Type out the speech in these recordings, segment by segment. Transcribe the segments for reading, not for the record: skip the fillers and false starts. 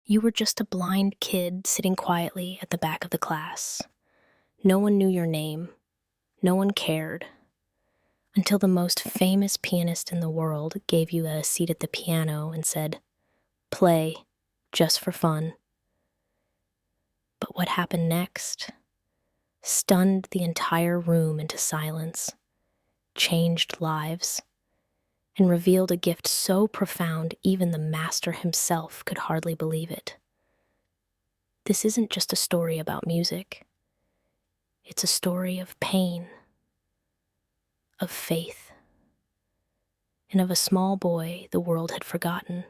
You were just a blind kid sitting quietly at the back of the class. No one knew your name. No one cared. Until the most famous pianist in the world gave you a seat at the piano and said, "Play, just for fun." But what happened next stunned the entire room into silence, changed lives, and revealed a gift so profound even the master himself could hardly believe it. This isn't just a story about music. It's a story of pain, of faith, and of a small boy the world had forgotten,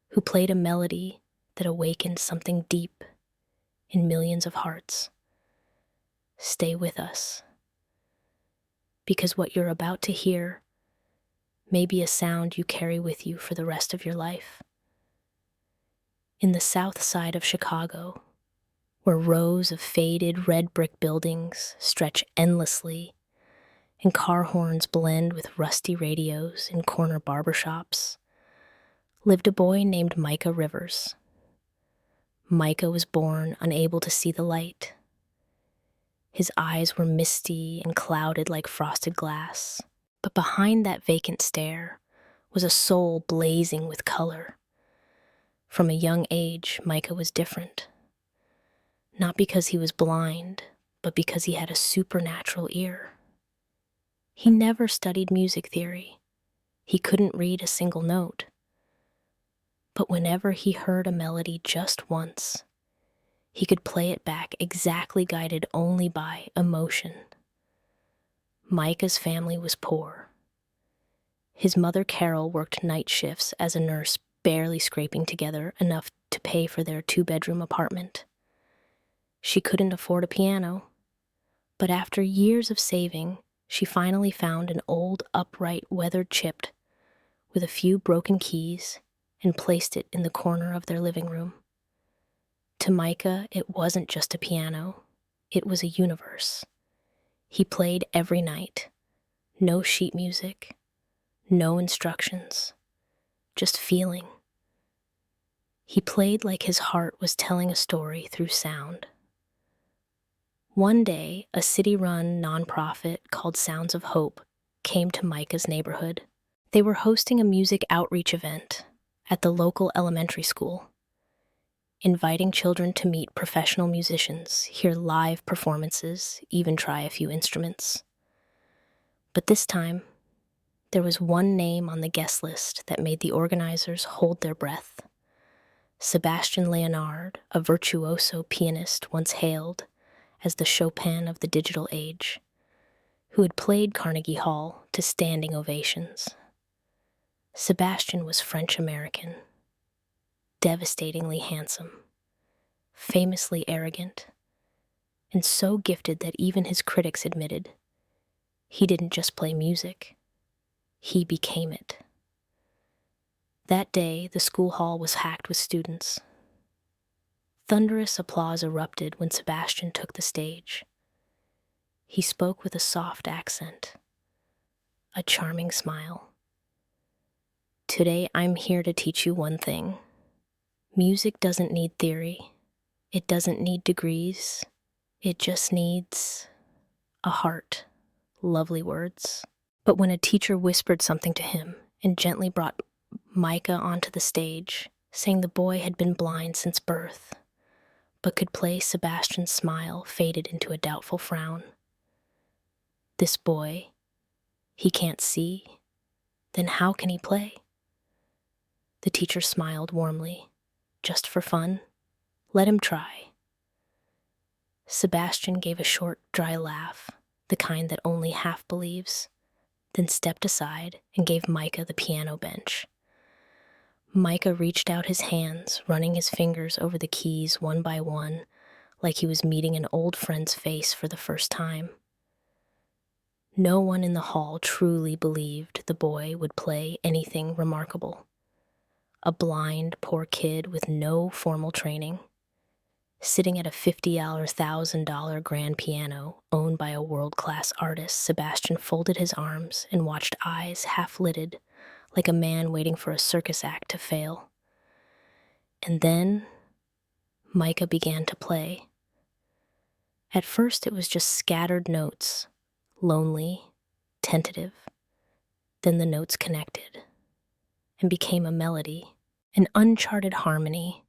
who played a melody that awakened something deep in millions of hearts. Stay with us, because what you're about to hear may be a sound you carry with you for the rest of your life. In the south side of Chicago, where rows of faded red brick buildings stretch endlessly and car horns blend with rusty radios in corner barbershops, lived a boy named Micah Rivers. Micah was born unable to see the light. His eyes were misty and clouded like frosted glass, but behind that vacant stare was a soul blazing with color. From a young age, Micah was different. Not because he was blind, but because he had a supernatural ear. He never studied music theory. He couldn't read a single note. But whenever he heard a melody just once, he could play it back exactly guided only by emotion. Micah's family was poor. His mother Carol worked night shifts as a nurse, barely scraping together enough to pay for their 2-bedroom apartment. She couldn't afford a piano, but after years of saving, she finally found an old, upright, weather-chipped with a few broken keys and placed it in the corner of their living room. To Micah, it wasn't just a piano. It was a universe. He played every night. No sheet music, no instructions, just feeling. He played like his heart was telling a story through sound. One day, a city-run nonprofit called Sounds of Hope came to Micah's neighborhood. They were hosting a music outreach event at the local elementary school, inviting children to meet professional musicians, hear live performances, even try a few instruments. But this time, there was one name on the guest list that made the organizers hold their breath. Sebastian Leonard, a virtuoso pianist once hailed as the Chopin of the digital age, who had played Carnegie Hall to standing ovations. Sebastian was French-American, devastatingly handsome, famously arrogant, and so gifted that even his critics admitted he didn't just play music, he became it. That day, the school hall was packed with students. Thunderous applause erupted when Sebastian took the stage. He spoke with a soft accent, a charming smile. "Today I'm here to teach you one thing. Music doesn't need theory. It doesn't need degrees. It just needs a heart." Lovely words. But when a teacher whispered something to him and gently brought Micah onto the stage, saying the boy had been blind since birth, but could play, Sebastian's smile faded into a doubtful frown. This boy, he can't see, then how can he play? The teacher smiled warmly. Just for fun, let him try. Sebastian gave a short, dry laugh, the kind that only half believes, then stepped aside and gave Micah the piano bench. Micah reached out his hands, running his fingers over the keys one by one, like he was meeting an old friend's face for the first time. No one in the hall truly believed the boy would play anything remarkable. A blind, poor kid with no formal training, sitting at a $50,000 grand piano owned by a world-class artist, Sebastian folded his arms and watched eyes half-lidded, like a man waiting for a circus act to fail. And then Micah began to play. At first, it was just scattered notes, lonely, tentative. Then the notes connected and became a melody, an uncharted harmony,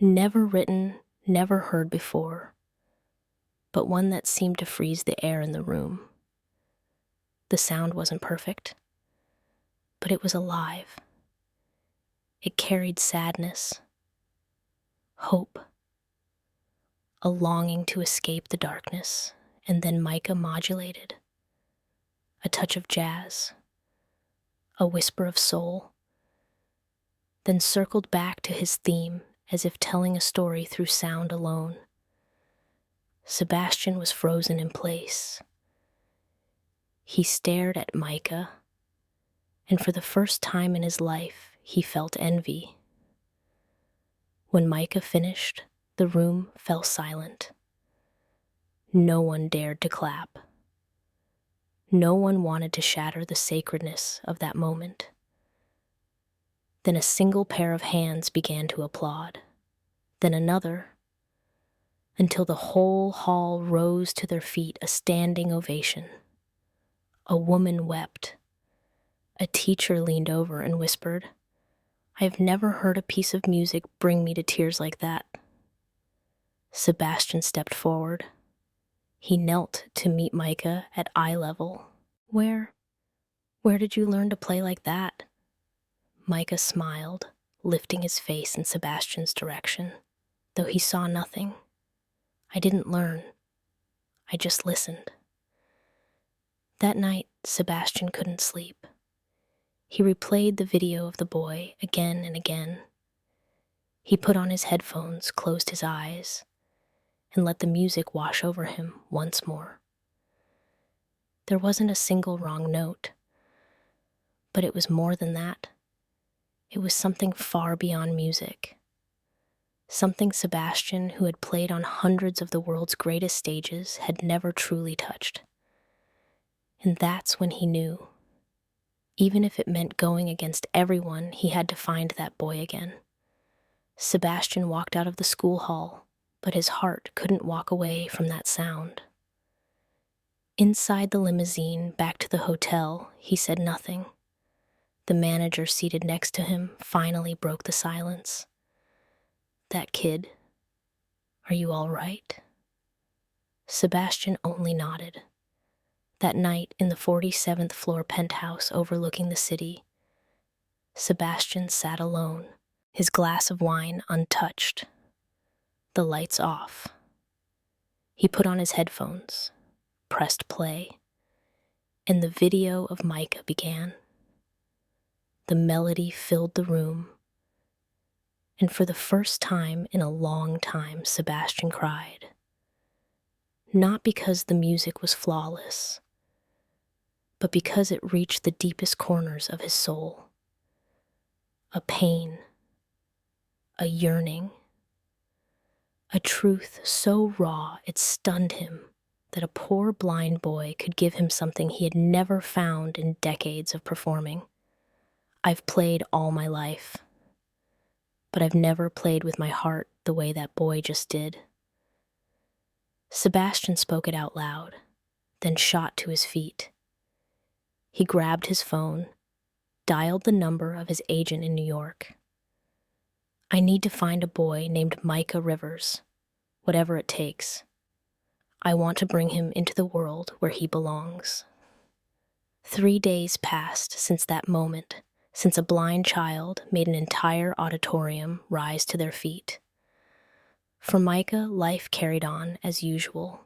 never written, never heard before, but one that seemed to freeze the air in the room. The sound wasn't perfect, but it was alive. It carried sadness, hope, a longing to escape the darkness, and then Micah modulated. A touch of jazz, a whisper of soul, then circled back to his theme as if telling a story through sound alone. Sebastian was frozen in place. He stared at Micah, and for the first time in his life, he felt envy. When Micah finished, the room fell silent. No one dared to clap. No one wanted to shatter the sacredness of that moment. Then a single pair of hands began to applaud, then another, until the whole hall rose to their feet, a standing ovation. A woman wept. A teacher leaned over and whispered, "I have never heard a piece of music bring me to tears like that." Sebastian stepped forward. He knelt to meet Micah at eye level. Where did you learn to play like that?" Micah smiled, lifting his face in Sebastian's direction, though he saw nothing. "I didn't learn. I just listened." That night, Sebastian couldn't sleep. He replayed the video of the boy again and again. He put on his headphones, closed his eyes, and let the music wash over him once more. There wasn't a single wrong note, but it was more than that. It was something far beyond music. Something Sebastian, who had played on hundreds of the world's greatest stages, had never truly touched. And that's when he knew. Even if it meant going against everyone, he had to find that boy again. Sebastian walked out of the school hall, but his heart couldn't walk away from that sound. Inside the limousine, back to the hotel, he said nothing. The manager seated next to him finally broke the silence. "That kid, are you all right?" Sebastian only nodded. That night in the 47th floor penthouse overlooking the city, Sebastian sat alone, his glass of wine untouched, the lights off. He put on his headphones, pressed play, and the video of Micah began. The melody filled the room, and for the first time in a long time, Sebastian cried. Not because the music was flawless, but because it reached the deepest corners of his soul. A pain, a yearning, a truth so raw it stunned him that a poor blind boy could give him something he had never found in decades of performing. "I've played all my life, but I've never played with my heart the way that boy just did." Sebastian spoke it out loud, then shot to his feet. He grabbed his phone, dialed the number of his agent in New York. "I need to find a boy named Micah Rivers, whatever it takes. I want to bring him into the world where he belongs." 3 days passed since that moment, since a blind child made an entire auditorium rise to their feet. For Micah, life carried on as usual,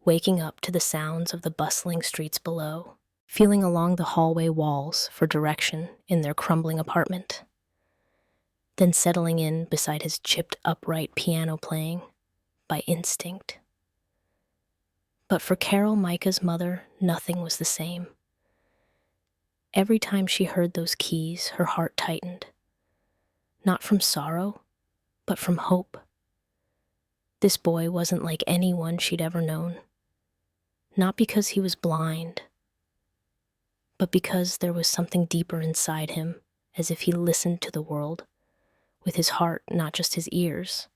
waking up to the sounds of the bustling streets below, feeling along the hallway walls for direction in their crumbling apartment, then settling in beside his chipped upright piano playing by instinct. But for Carol, Micah's mother, nothing was the same. Every time she heard those keys, her heart tightened. Not from sorrow, but from hope. This boy wasn't like anyone she'd ever known. Not because he was blind, but because there was something deeper inside him, as if he listened to the world, with his heart, not just his ears.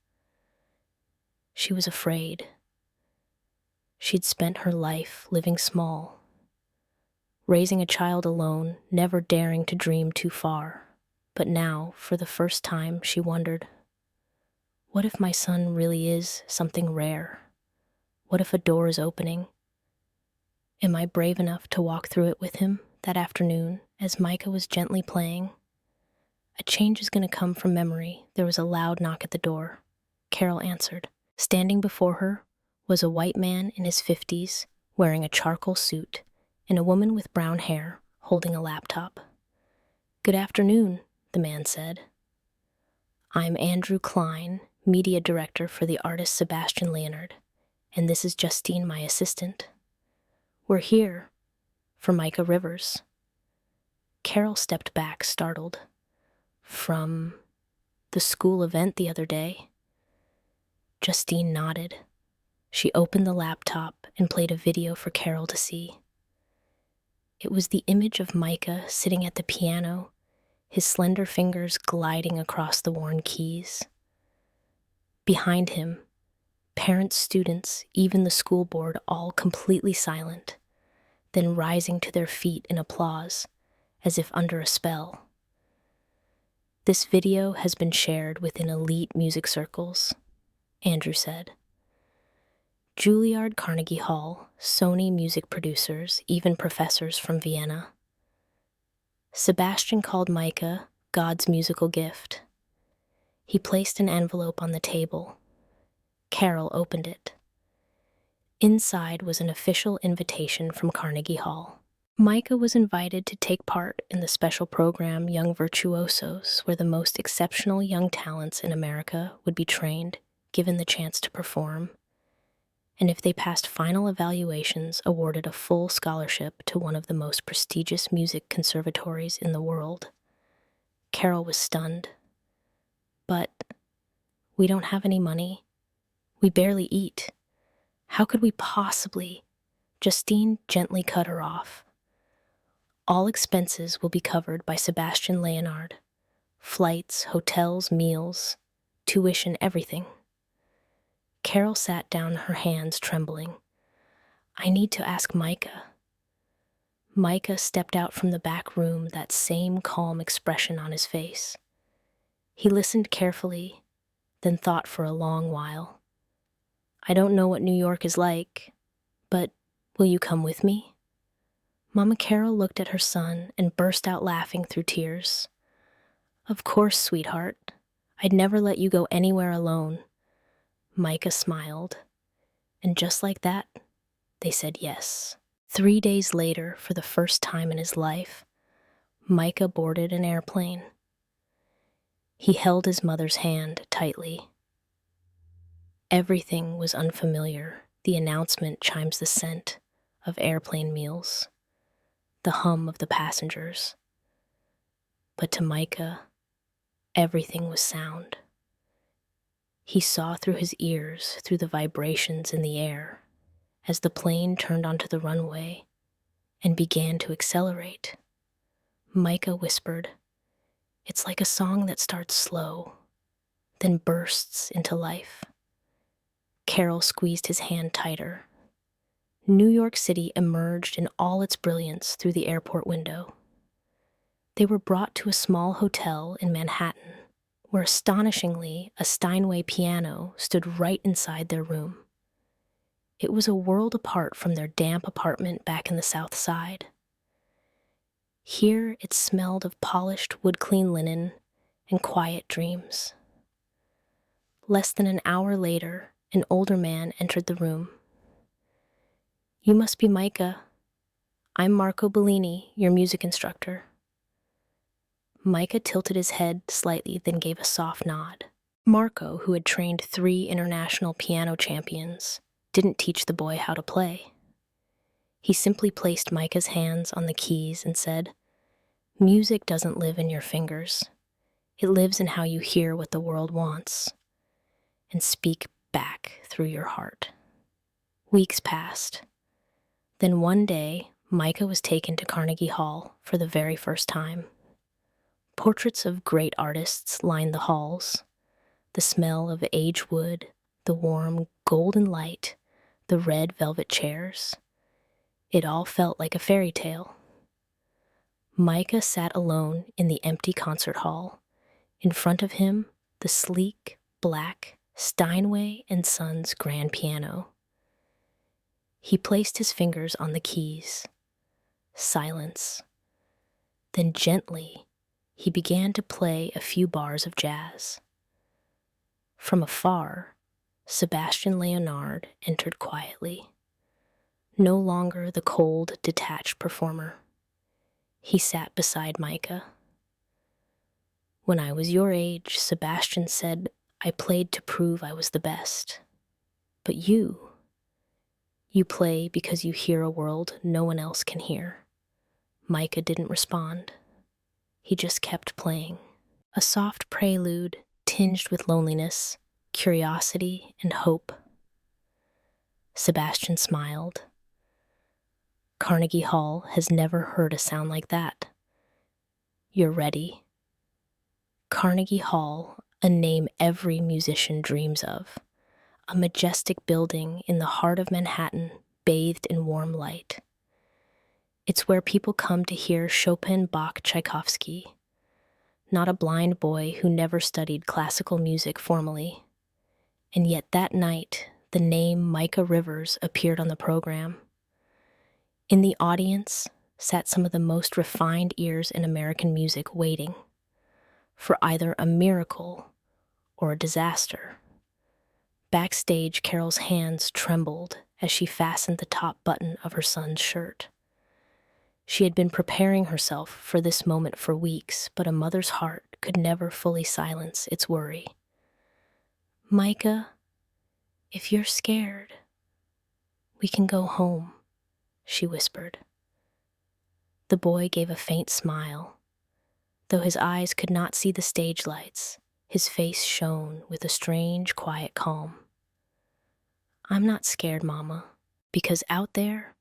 She was afraid. She'd spent her life living small, raising a child alone, never daring to dream too far. But now, for the first time, she wondered, what if my son really is something rare? What if a door is opening? Am I brave enough to walk through it with him? That afternoon, as Micah was gently playing, a change is going to come from memory. There was a loud knock at the door. Carol answered. Standing before her was a white man in his 50s, wearing a charcoal suit, and a woman with brown hair, holding a laptop. Good afternoon, the man said. I'm Andrew Klein, media director for the artist Sebastian Leonard, and this is Justine, my assistant. We're here for Micah Rivers. Carol stepped back, startled. From the school event the other day? Justine nodded. She opened the laptop and played a video for Carol to see. It was the image of Micah sitting at the piano, his slender fingers gliding across the worn keys. Behind him, parents, students, even the school board, all completely silent, then rising to their feet in applause, as if under a spell. This video has been shared within elite music circles, Andrew said. Juilliard, Carnegie Hall, Sony music producers, even professors from Vienna. Sebastian called Micah God's musical gift. He placed an envelope on the table. Carol opened it. Inside was an official invitation from Carnegie Hall. Micah was invited to take part in the special program Young Virtuosos, where the most exceptional young talents in America would be trained, given the chance to perform, and if they passed final evaluations, awarded a full scholarship to one of the most prestigious music conservatories in the world. Carol was stunned. But we don't have any money. We barely eat. How could we possibly? Justine gently cut her off. All expenses will be covered by Sebastian Leonard. Flights, hotels, meals, tuition, everything. Carol sat down, her hands trembling. I need to ask Micah. Micah stepped out from the back room, that same calm expression on his face. He listened carefully, then thought for a long while. I don't know what New York is like, but will you come with me? Mama Carol looked at her son and burst out laughing through tears. Of course, sweetheart. I'd never let you go anywhere alone. Micah smiled, and just like that, they said yes. 3 days later, for the first time in his life, Micah boarded an airplane. He held his mother's hand tightly. Everything was unfamiliar. The announcement chimes the scent of airplane meals, the hum of the passengers. But to Micah, everything was sound. He saw through his ears, through the vibrations in the air, as the plane turned onto the runway and began to accelerate. Micah whispered, "It's like a song that starts slow, then bursts into life." Carol squeezed his hand tighter. New York City emerged in all its brilliance through the airport window. They were brought to a small hotel in Manhattan, where astonishingly a Steinway piano stood right inside their room. It was a world apart from their damp apartment back in the South Side. Here it smelled of polished wood-clean linen and quiet dreams. Less than an hour later, an older man entered the room. You must be Micah. I'm Marco Bellini, your music instructor. Micah tilted his head slightly, then gave a soft nod. Marco, who had trained 3 international piano champions, didn't teach the boy how to play. He simply placed Micah's hands on the keys and said, "Music doesn't live in your fingers. It lives in how you hear what the world wants and speak back through your heart." Weeks passed. Then one day, Micah was taken to Carnegie Hall for the very first time. Portraits of great artists lined the halls. The smell of aged wood, the warm golden light, the red velvet chairs. It all felt like a fairy tale. Micah sat alone in the empty concert hall. In front of him, the sleek, black Steinway and Sons grand piano. He placed his fingers on the keys. Silence. Then gently, he began to play a few bars of jazz. From afar, Sebastian Leonard entered quietly. No longer the cold, detached performer. He sat beside Micah. When I was your age, Sebastian said, I played to prove I was the best. But you play because you hear a world no one else can hear. Micah didn't respond. He just kept playing. A soft prelude tinged with loneliness, curiosity, and hope. Sebastian smiled. Carnegie Hall has never heard a sound like that. You're ready. Carnegie Hall, a name every musician dreams of. A majestic building in the heart of Manhattan, bathed in warm light. It's where people come to hear Chopin, Bach, Tchaikovsky. Not a blind boy who never studied classical music formally. And yet that night, the name Micah Rivers appeared on the program. In the audience sat some of the most refined ears in American music waiting for either a miracle or a disaster. Backstage, Carol's hands trembled as she fastened the top button of her son's shirt. She had been preparing herself for this moment for weeks, but a mother's heart could never fully silence its worry. Micah, if you're scared, we can go home, she whispered. The boy gave a faint smile. Though his eyes could not see the stage lights, his face shone with a strange, quiet calm. I'm not scared, Mama, because out there,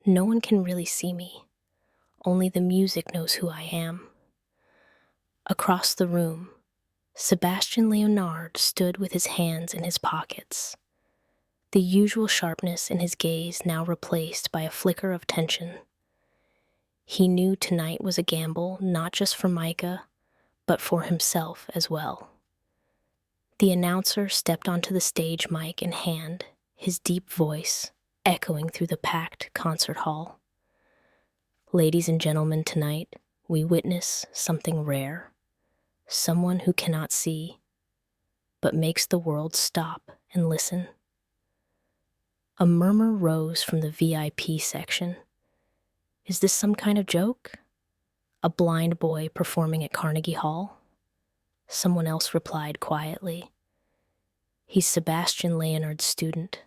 no one can really see me. Only the music knows who I am. Across the room, Sebastian Leonard stood with his hands in his pockets, the usual sharpness in his gaze now replaced by a flicker of tension. He knew tonight was a gamble not just for Micah, but for himself as well. The announcer stepped onto the stage, mic in hand, his deep voice echoing through the packed concert hall. Ladies and gentlemen, tonight we witness something rare, someone who cannot see, but makes the world stop and listen. A murmur rose from the VIP section. Is this some kind of joke? A blind boy performing at Carnegie Hall? Someone else replied quietly. He's Sebastian Leonard's student.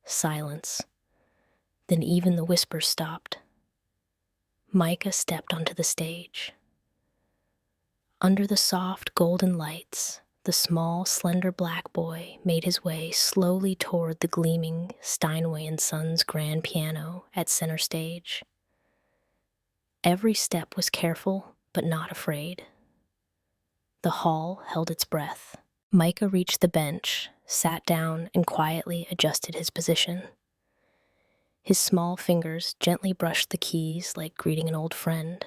Silence. Then even the whispers stopped. Micah stepped onto the stage. Under the soft golden lights, the small, slender black boy made his way slowly toward the gleaming Steinway and Sons grand piano at center stage. Every step was careful, but not afraid. The hall held its breath. Micah reached the bench, sat down, and quietly adjusted his position. His small fingers gently brushed the keys like greeting an old friend.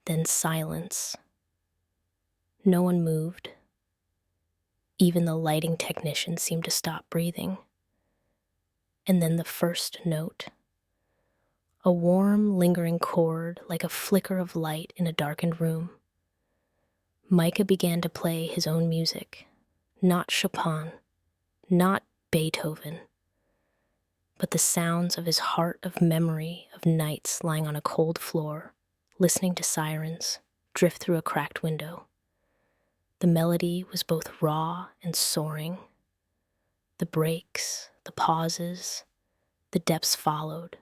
Then silence. No one moved. Even the lighting technician seemed to stop breathing. And then the first note. A warm, lingering chord like a flicker of light in a darkened room. Micah began to play his own music. Not Chopin, not Beethoven, but the sounds of his heart of memory of nights lying on a cold floor, listening to sirens drift through a cracked window. The melody was both raw and soaring. The breaks, the pauses, the depths followed.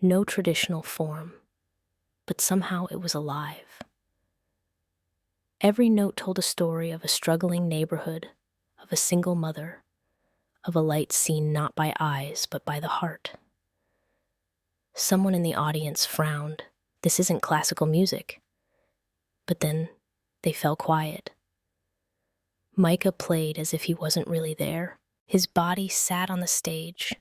No traditional form, but somehow it was alive. Every note told a story of a struggling neighborhood, of a single mother, of a light seen not by eyes but by the heart. Someone in the audience frowned. This isn't classical music. but then they fell quiet. Micah played as if he wasn't really there. His body sat on the stage,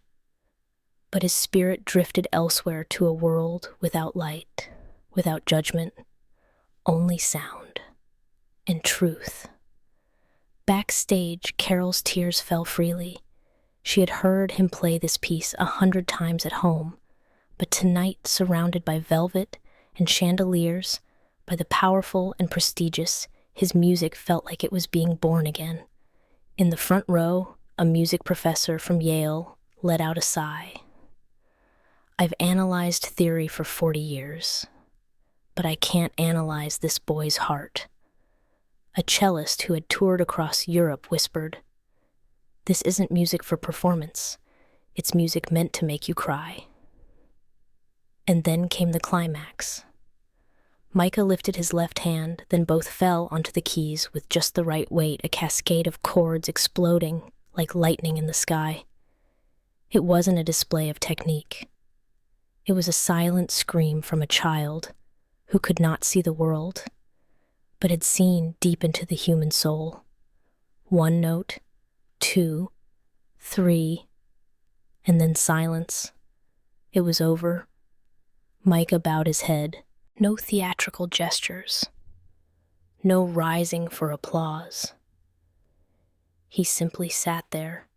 but his spirit drifted elsewhere to a world without light, without judgment, only sound and truth. Backstage, Carol's tears fell freely. She had heard him play this piece 100 times at home, but tonight, surrounded by velvet and chandeliers, by the powerful and prestigious, his music felt like it was being born again. In the front row, a music professor from Yale let out a sigh. I've analyzed theory for 40 years, but I can't analyze this boy's heart. A cellist who had toured across Europe whispered, "This isn't music for performance. It's music meant to make you cry." And then came the climax. Micah lifted his left hand, then both fell onto the keys with just the right weight, a cascade of chords exploding like lightning in the sky. It wasn't a display of technique. It was a silent scream from a child who could not see the world, but had seen deep into the human soul. One note, two, three, and then silence. It was over. Micah bowed his head. No theatrical gestures. No rising for applause. He simply sat there,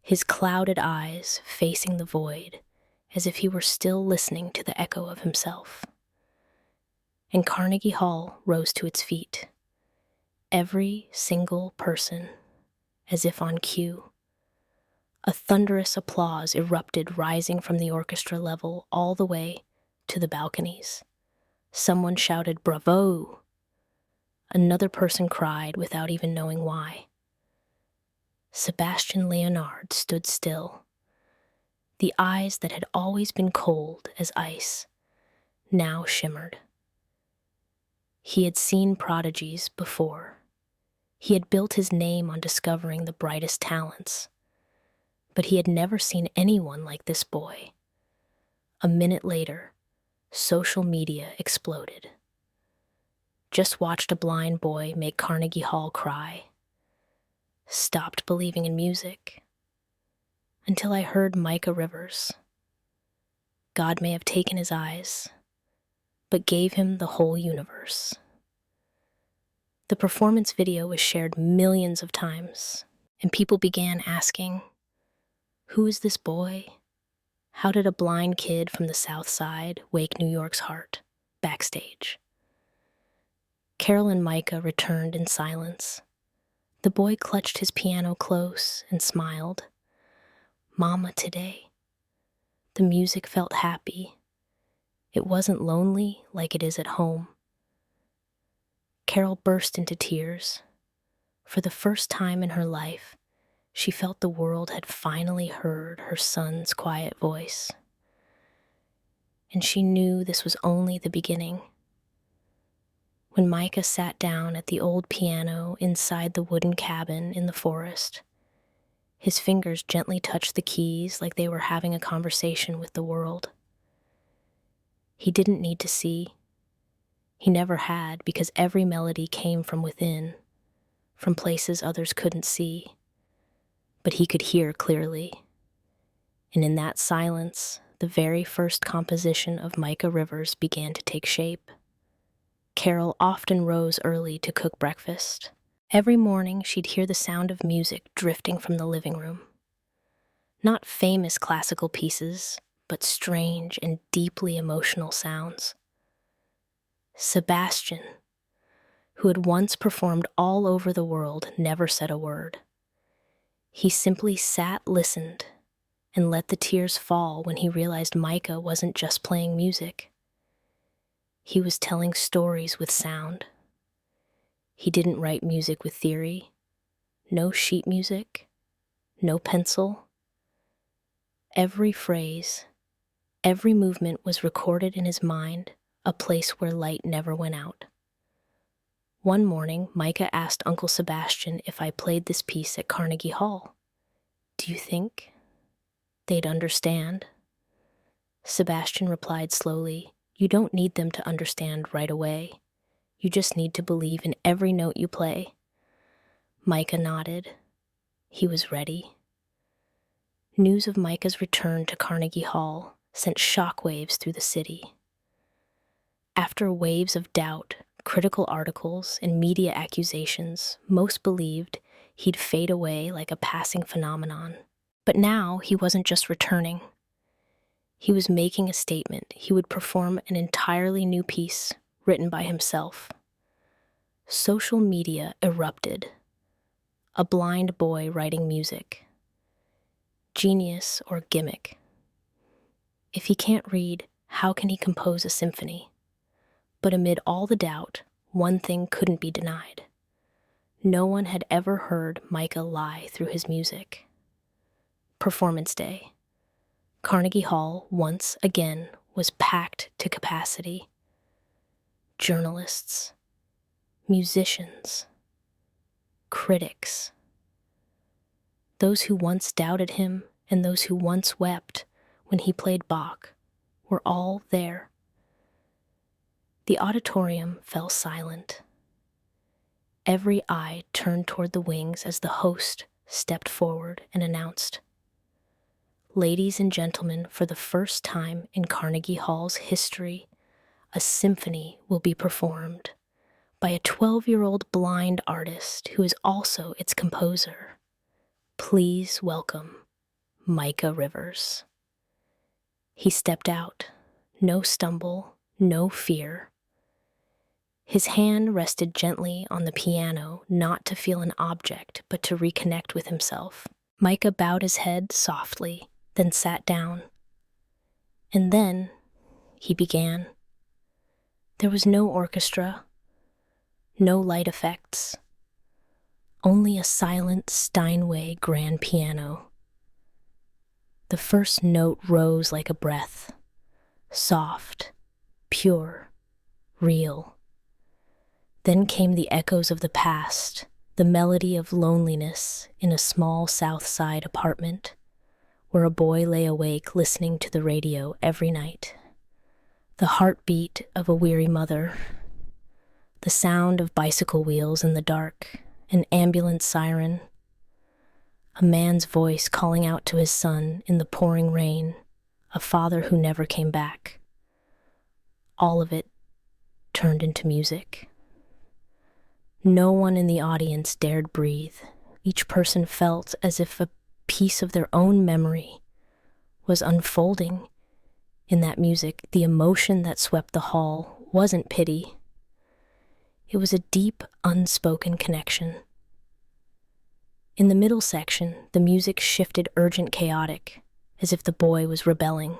his clouded eyes facing the void, as if he were still listening to the echo of himself. And Carnegie Hall rose to its feet. Every single person, as if on cue. A thunderous applause erupted, rising from the orchestra level all the way to the balconies. Someone shouted, "Bravo!" Another person cried without even knowing why. Sebastian Leonard stood still. The eyes that had always been cold as ice now shimmered. He had seen prodigies before. He had built his name on discovering the brightest talents. But he had never seen anyone like this boy. A minute later, social media exploded. Just watched a blind boy make Carnegie Hall cry. Stopped believing in music. Until I heard Micah Rivers. God may have taken his eyes, but gave him the whole universe. The performance video was shared millions of times, and people began asking, who is this boy? How did a blind kid from the South Side wake New York's heart, backstage? Carol and Micah returned in silence. The boy clutched his piano close and smiled. Mama today. The music felt happy. It wasn't lonely like it is at home. Carol burst into tears. For the first time in her life, she felt the world had finally heard her son's quiet voice. And she knew this was only the beginning. When Micah sat down at the old piano inside the wooden cabin in the forest, his fingers gently touched the keys like they were having a conversation with the world. He didn't need to see. He never had, because every melody came from within, from places others couldn't see. But he could hear clearly. And in that silence, the very first composition of Micah Rivers began to take shape. Carol often rose early to cook breakfast. Every morning, she'd hear the sound of music drifting from the living room. Not famous classical pieces, but strange and deeply emotional sounds. Sebastian, who had once performed all over the world, never said a word. He simply sat, listened, and let the tears fall when he realized Micah wasn't just playing music. He was telling stories with sound. He didn't write music with theory. No sheet music. No pencil. Every phrase, every movement was recorded in his mind, a place where light never went out. One morning, Micah asked Uncle Sebastian if I played this piece at Carnegie Hall. Do you think they'd understand? Sebastian replied slowly, you don't need them to understand right away. You just need to believe in every note you play." Micah nodded. He was ready. News of Micah's return to Carnegie Hall sent shockwaves through the city. After waves of doubt, critical articles, and media accusations, most believed he'd fade away like a passing phenomenon. But now he wasn't just returning. He was making a statement. He would perform an entirely new piece, written by himself. Social media erupted. A blind boy writing music. Genius or gimmick. If he can't read, how can he compose a symphony? But amid all the doubt, one thing couldn't be denied. No one had ever heard Micah lie through his music. Performance day. Carnegie Hall, once again, was packed to capacity. Journalists, musicians, critics. Those who once doubted him and those who once wept when he played Bach were all there. The auditorium fell silent. Every eye turned toward the wings as the host stepped forward and announced, "Ladies and gentlemen, for the first time in Carnegie Hall's history, a symphony will be performed by a 12-year-old blind artist who is also its composer. Please welcome Micah Rivers." He stepped out. No stumble, no fear. His hand rested gently on the piano, not to feel an object, but to reconnect with himself. Micah bowed his head softly, then sat down. And then he began. There was no orchestra, no light effects, only a silent Steinway grand piano. The first note rose like a breath, soft, pure, real. Then came the echoes of the past, the melody of loneliness in a small South Side apartment where a boy lay awake listening to the radio every night. The heartbeat of a weary mother, the sound of bicycle wheels in the dark, an ambulance siren, a man's voice calling out to his son in the pouring rain, a father who never came back. All of it turned into music. No one in the audience dared breathe. Each person felt as if a piece of their own memory was unfolding in that music. The emotion that swept the hall wasn't pity. It was a deep, unspoken connection. In the middle section, the music shifted urgent, chaotic, as if the boy was rebelling.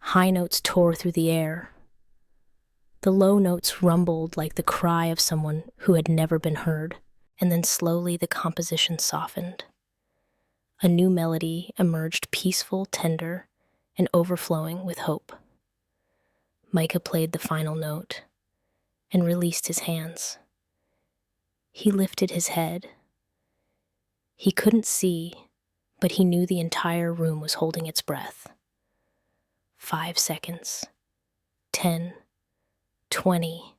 High notes tore through the air. The low notes rumbled like the cry of someone who had never been heard, and then slowly the composition softened. A new melody emerged, peaceful, tender, and overflowing with hope. Micah played the final note and released his hands. He lifted his head. He couldn't see, but he knew the entire room was holding its breath. 5 seconds, 10, 20,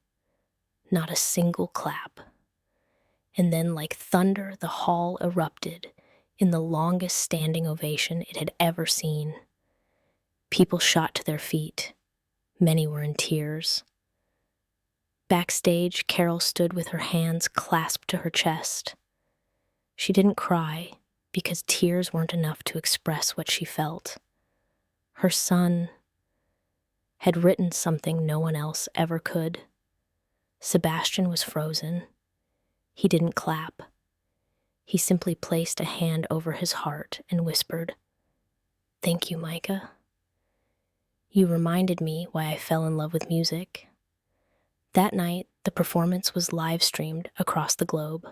not a single clap. And then, like thunder, the hall erupted in the longest standing ovation it had ever seen. People shot to their feet. Many were in tears. Backstage, Carol stood with her hands clasped to her chest. She didn't cry because tears weren't enough to express what she felt. Her son had written something no one else ever could. Sebastian was frozen. He didn't clap. He simply placed a hand over his heart and whispered, "Thank you, Micah. You reminded me why I fell in love with music." That night, the performance was live-streamed across the globe.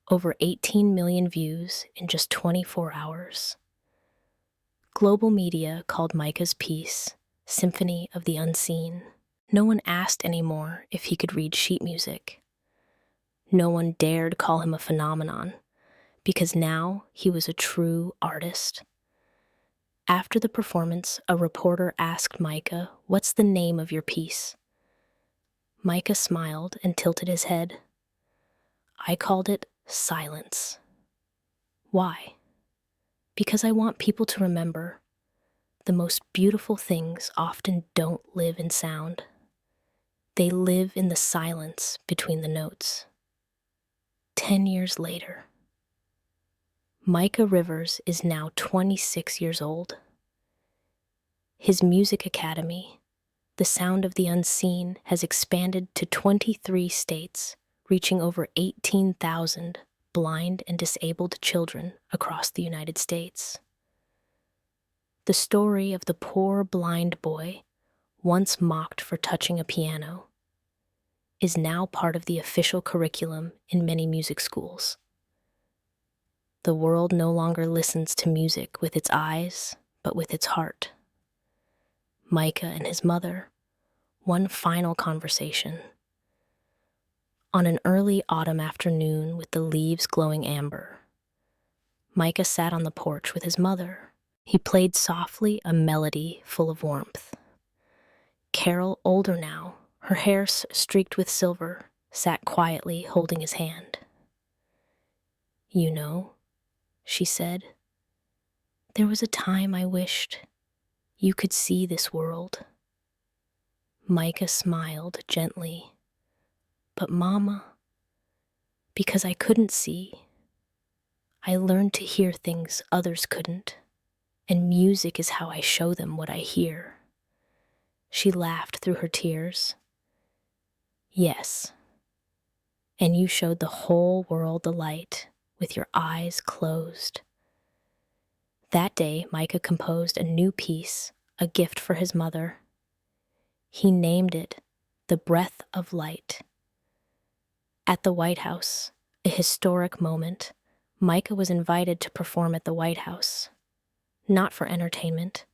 Over 18 million views in just 24 hours. Global media called Micah's piece Symphony of the Unseen. No one asked anymore if he could read sheet music. No one dared call him a phenomenon, because now he was a true artist. After the performance, a reporter asked Micah, "What's the name of your piece?" Micah smiled and tilted his head. I called it silence. Why? Because I want people to remember the most beautiful things often don't live in sound. They live in the silence between the notes. 10 years later, Micah Rivers is now 26 years old. His music academy, The Sound of the Unseen, has expanded to 23 states, reaching over 18,000 blind and disabled children across the United States. The story of the poor blind boy, once mocked for touching a piano, is now part of the official curriculum in many music schools. The world no longer listens to music with its eyes, but with its heart. Micah and his mother, one final conversation. On an early autumn afternoon with the leaves glowing amber, Micah sat on the porch with his mother. He played softly a melody full of warmth. Carol, older now, her hair streaked with silver, sat quietly holding his hand. You know, she said, there was a time I wished you could see this world. Micah smiled gently. But Mama, because I couldn't see, I learned to hear things others couldn't, and music is how I show them what I hear. She laughed through her tears. Yes, and you showed the whole world the light with your eyes closed. That day, Micah composed a new piece, a gift for his mother. He named it The Breath of Light. At the White House, a historic moment, Micah was invited to perform at the White House, not for entertainment,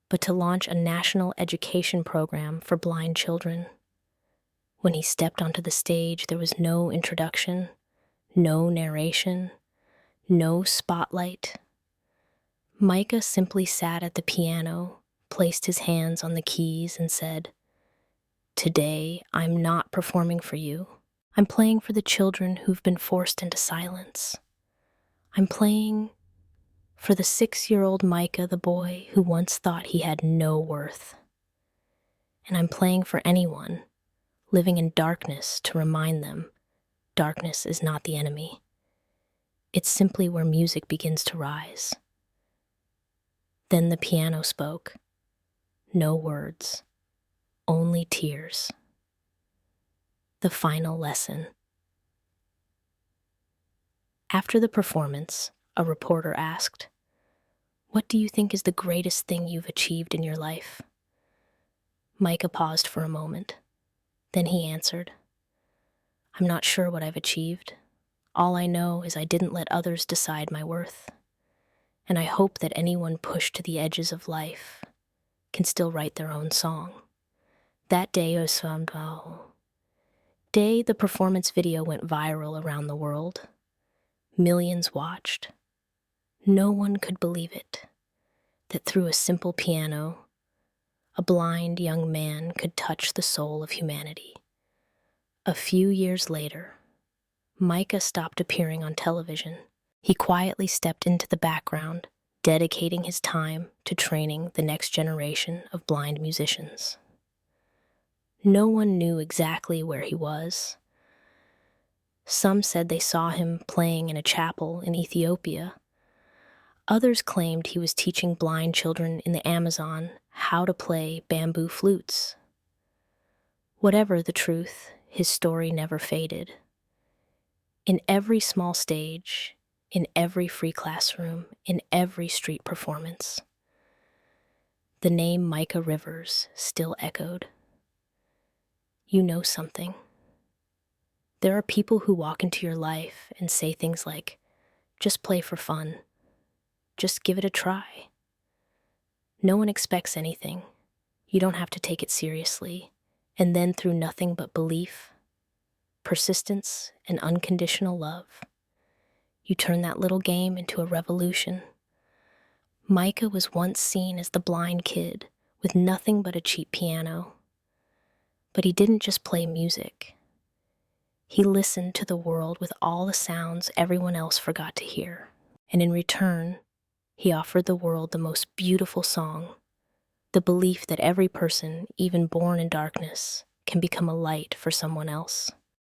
but to launch a national education program for blind children. When he stepped onto the stage, there was no introduction, no narration, no spotlight. Micah simply sat at the piano, placed his hands on the keys, and said, "Today, I'm not performing for you. I'm playing for the children who've been forced into silence. I'm playing for the 6-year-old Micah, the boy who once thought he had no worth. And I'm playing for anyone living in darkness to remind them darkness is not the enemy. It's simply where music begins to rise." Then the piano spoke. No words, only tears. The final lesson. After the performance, a reporter asked, "What do you think is the greatest thing you've achieved in your life?" Micah paused for a moment. Then he answered, "I'm not sure what I've achieved. All I know is I didn't let others decide my worth. And I hope that anyone pushed to the edges of life can still write their own song." That day, the performance video went viral around the world. Millions watched. No one could believe it, that through a simple piano, a blind young man could touch the soul of humanity. A few years later, Micah stopped appearing on television. He quietly stepped into the background, dedicating his time to training the next generation of blind musicians. No one knew exactly where he was. Some said they saw him playing in a chapel in Ethiopia. Others claimed he was teaching blind children in the Amazon how to play bamboo flutes. Whatever the truth, his story never faded. In every small stage, in every free classroom, in every street performance, the name Micah Rivers still echoed. You know something. There are people who walk into your life and say things like, "Just play for fun. Just give it a try." No one expects anything. You don't have to take it seriously. And then through nothing but belief, persistence, and unconditional love, you turn that little game into a revolution. Micah was once seen as the blind kid with nothing but a cheap piano. But he didn't just play music. He listened to the world with all the sounds everyone else forgot to hear. And in return, he offered the world the most beautiful song, the belief that every person, even born in darkness, can become a light for someone else.